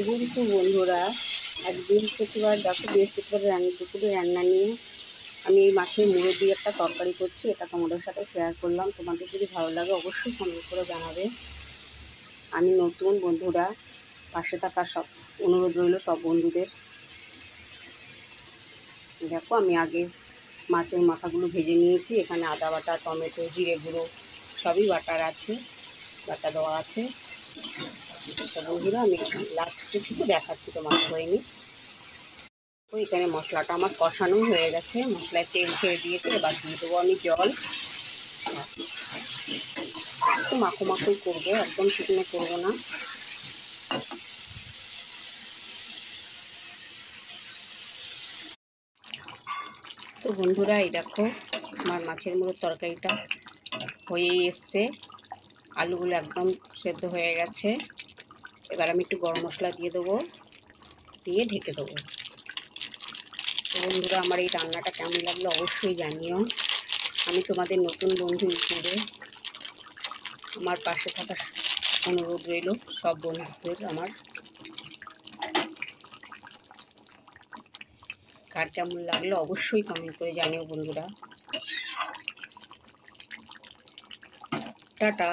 কিন্তু বন্ধুরা, আজ বৃহস্পতিবার, দেখো বৃহস্পতিবার দুপুরে রান্না নিয়ে আমি এই মাছের মুড়ো দিয়ে একটা তরকারি করছি। এটা তোমাদের সাথে শেয়ার করলাম। তোমাদের যদি ভালো লাগে অবশ্যই কমেন্ট করে জানাবে। আমি নতুন বন্ধুরা, পাশে থাকার সব অনুরোধ রইল সব বন্ধুদের। দেখো আমি আগে মাছের মাথাগুলো ভেজে নিয়েছি। এখানে আদা বাটা, টমেটো, জিরে গুঁড়ো সবই বাটার আছে, বাটা দেওয়া আছে। বন্ধুরা আমি লাস্টে কিছু দেখাচ্ছি তোমাকে হয়নি। তো এখানে মশলাটা আমার কষানো হয়ে গেছে, মশলায় তেল ছেড়ে দিয়েছে। এবার দিয়ে দেবো আমি জল। একটু মাখো মাখোই করবো, একদম শুকনো করবো না। তো বন্ধুরা এই দেখো আমার মাছের মুড়োর তরকারিটা হয়েই এসছে। আলুগুলো একদম সেদ্ধ হয়ে গেছে। এবার আমি একটু গরম মশলা দিয়ে দেবো, দিয়ে ঢেকে দেবো। তো বন্ধুরা আমার এই রান্নাটা কেমন লাগলো অবশ্যই জানিও। আমি তোমাদের নতুন বন্ধু হিসেবে আমার পাশে থাকার অনুরোধ রইল সব বন্ধুদের আমার। কার কেমন লাগলো অবশ্যই কমেন্ট করে জানিও বন্ধুরা। টাটা।